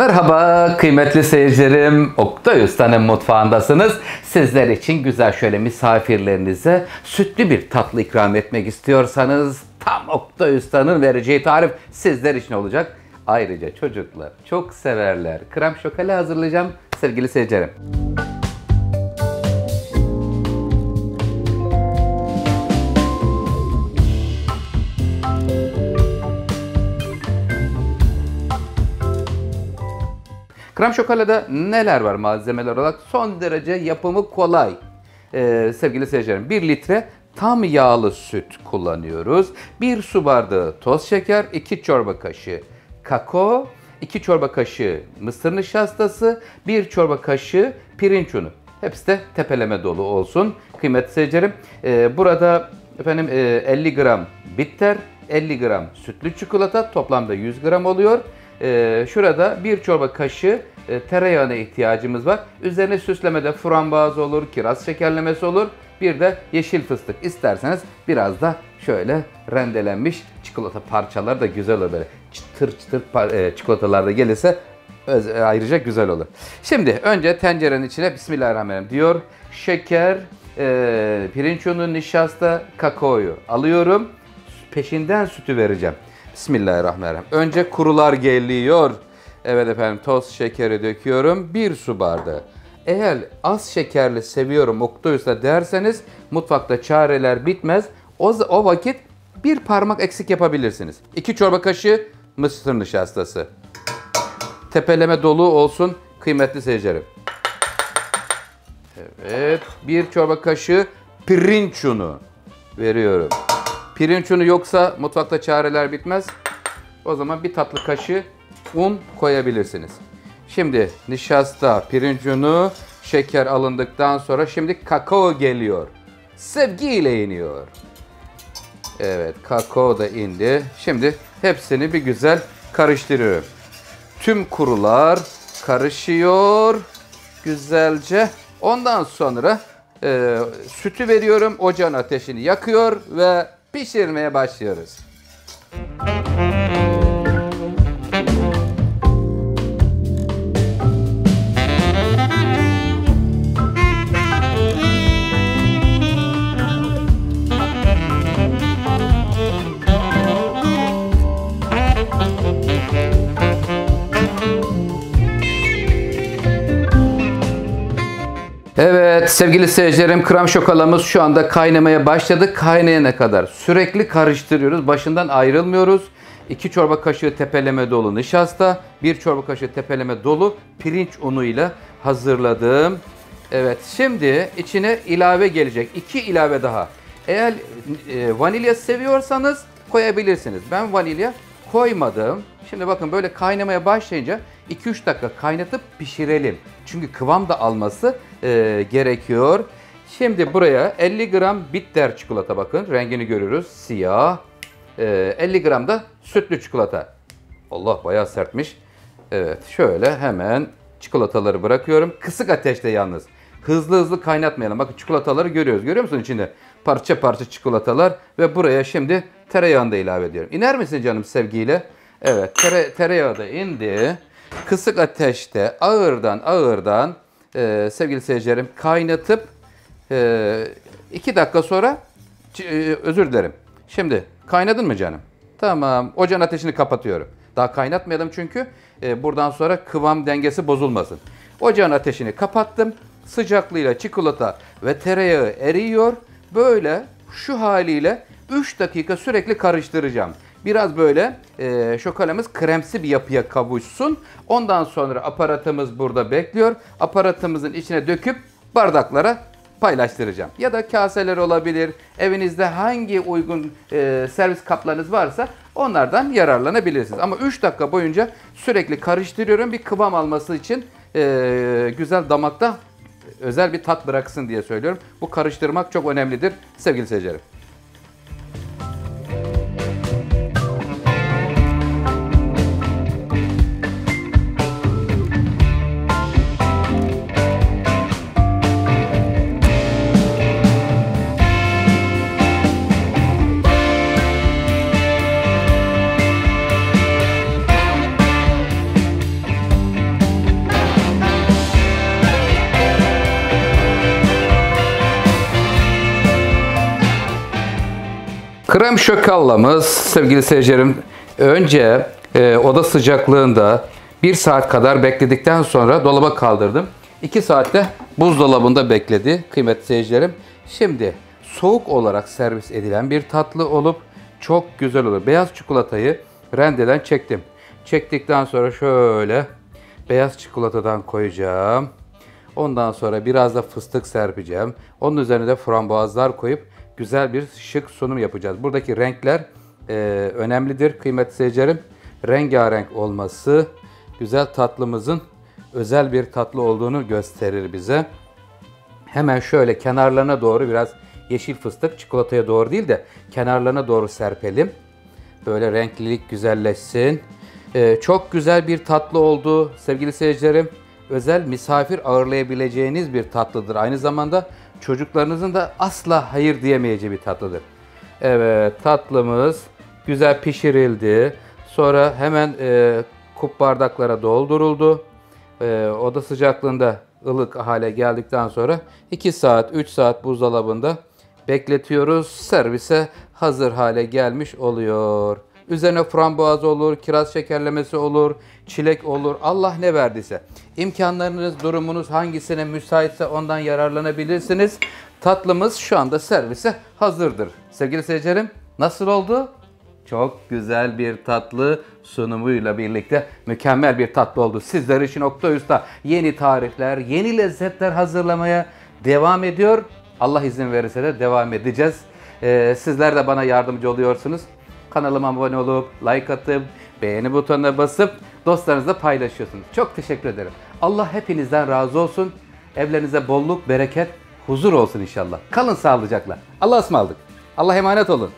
Merhaba kıymetli seyircilerim, Oktay Usta'nın mutfağındasınız. Sizler için güzel şöyle misafirlerinize sütlü bir tatlı ikram etmek istiyorsanız tam Oktay Usta'nın vereceği tarif sizler için olacak. Ayrıca çocuklar çok severler. Krem şokole hazırlayacağım sevgili seyircilerim. Krem şokolada neler var malzemeler olarak? Son derece yapımı kolay. Sevgili seyircilerim, 1 litre tam yağlı süt kullanıyoruz. 1 su bardağı toz şeker, 2 çorba kaşığı kakao, 2 çorba kaşığı mısır nişastası, 1 çorba kaşığı pirinç unu. Hepsi de tepeleme dolu olsun. Kıymetli seyircilerim, burada 50 gram bitter, 50 gram sütlü çikolata, toplamda 100 gram oluyor. Şurada 1 çorba kaşığı tereyağına ihtiyacımız var. Üzerine süslemede frambuaz olur, kiraz şekerlemesi olur. Bir de yeşil fıstık. İsterseniz biraz da şöyle rendelenmiş çikolata parçaları da güzel olur. Böyle çıtır çıtır çikolatalar da gelirse ayrıca güzel olur. Şimdi önce tencerenin içine Bismillahirrahmanirrahim diyor. Şeker, pirinç unu, nişasta, kakaoyu alıyorum. Peşinden sütü vereceğim. Bismillahirrahmanirrahim. Önce kurular geliyor. Evet efendim, toz şekeri döküyorum. 1 su bardağı. Eğer az şekerli seviyorum Oktay Usta derseniz mutfakta çareler bitmez. O vakit bir parmak eksik yapabilirsiniz. 2 çorba kaşığı mısır nişastası. Tepeleme dolu olsun kıymetli seyircilerim. Evet. 1 çorba kaşığı pirinç unu veriyorum. Pirinç unu yoksa mutfakta çareler bitmez. O zaman 1 tatlı kaşığı un koyabilirsiniz. Şimdi nişasta, pirinç unu, şeker alındıktan sonra şimdi kakao geliyor. Sevgiyle iniyor. Evet, kakao da indi. Şimdi hepsini bir güzel karıştırıyorum. Tüm kurular karışıyor güzelce. Ondan sonra sütü veriyorum. Ocağın ateşini yakıyor ve pişirmeye başlıyoruz. Evet sevgili seyircilerim, krem şokolamız şu anda kaynamaya başladı. Kaynayana kadar sürekli karıştırıyoruz. Başından ayrılmıyoruz. 2 çorba kaşığı tepeleme dolu nişasta, 1 çorba kaşığı tepeleme dolu pirinç unuyla hazırladım. Evet, şimdi içine ilave gelecek. 2 ilave daha. Eğer vanilya seviyorsanız koyabilirsiniz. Ben vanilya koymadım. Şimdi bakın böyle kaynamaya başlayınca 2-3 dakika kaynatıp pişirelim. Çünkü kıvam da alması gerekiyor. Şimdi buraya 50 gram bitter çikolata, bakın rengini görüyoruz. Siyah. 50 gram da sütlü çikolata. Allah bayağı sertmiş. Evet, şöyle hemen çikolataları bırakıyorum. Kısık ateşte yalnız. Hızlı hızlı kaynatmayalım. Bakın çikolataları görüyoruz. Görüyor musun içinde? Parça parça çikolatalar ve buraya şimdi tereyağını da ilave ediyorum. İner misin canım sevgiyle? Evet, tereyağı da indi. Kısık ateşte ağırdan sevgili seyircilerim kaynatıp 2 dakika sonra özür dilerim. Şimdi kaynadın mı canım? Tamam. Ocağın ateşini kapatıyorum. Daha kaynatmayalım çünkü buradan sonra kıvam dengesi bozulmasın. Ocağın ateşini kapattım. Sıcaklığıyla çikolata ve tereyağı eriyor. Böyle şu haliyle 3 dakika sürekli karıştıracağım. Biraz böyle şokolamız kremsi bir yapıya kavuşsun. Ondan sonra aparatımız burada bekliyor. Aparatımızın içine döküp bardaklara paylaştıracağım. Ya da kaseler olabilir. Evinizde hangi uygun servis kaplarınız varsa onlardan yararlanabilirsiniz. Ama 3 dakika boyunca sürekli karıştırıyorum. Bir kıvam alması için güzel damakta özel bir tat bıraksın diye söylüyorum. Bu karıştırmak çok önemlidir sevgili seyircilerim. Krem şokallamız sevgili seyircilerim önce oda sıcaklığında 1 saat kadar bekledikten sonra dolaba kaldırdım. 2 saatte buzdolabında bekledi kıymetli seyircilerim. Şimdi soğuk olarak servis edilen bir tatlı olup çok güzel olur. Beyaz çikolatayı rendeden çektim. Çektikten sonra şöyle beyaz çikolatadan koyacağım. Ondan sonra biraz da fıstık serpeceğim. Onun üzerine de frambuazlar koyup güzel bir şık sunum yapacağız. Buradaki renkler önemlidir kıymetli seyircilerim. Rengarenk olması güzel tatlımızın özel bir tatlı olduğunu gösterir bize. Hemen şöyle kenarlarına doğru biraz yeşil fıstık, çikolataya doğru değil de kenarlarına doğru serpelim. Böyle renklilik güzelleşsin. Çok güzel bir tatlı oldu sevgili seyircilerim. Özel misafir ağırlayabileceğiniz bir tatlıdır. Aynı zamanda çocuklarınızın da asla hayır diyemeyeceği bir tatlıdır. Evet, tatlımız güzel pişirildi. Sonra hemen kup bardaklara dolduruldu. Oda sıcaklığında ılık hale geldikten sonra 2 saat 3 saat buzdolabında bekletiyoruz. Servise hazır hale gelmiş oluyor. Üzerine frambuaz olur, kiraz şekerlemesi olur, çilek olur. Allah ne verdiyse. İmkanlarınız, durumunuz hangisine müsaitse ondan yararlanabilirsiniz. Tatlımız şu anda servise hazırdır. Sevgili seyircilerim, nasıl oldu? Çok güzel bir tatlı sunumuyla birlikte mükemmel bir tatlı oldu. Sizler için Oktay Usta yeni tarifler, yeni lezzetler hazırlamaya devam ediyor. Allah izin verirse de devam edeceğiz. Sizler de bana yardımcı oluyorsunuz. Kanalıma abone olup, like atıp, beğeni butonuna basıp dostlarınızla paylaşıyorsunuz. Çok teşekkür ederim. Allah hepinizden razı olsun. Evlerinize bolluk, bereket, huzur olsun inşallah. Kalın sağlıcakla. Allah'a ısmarladık. Allah'a emanet olun.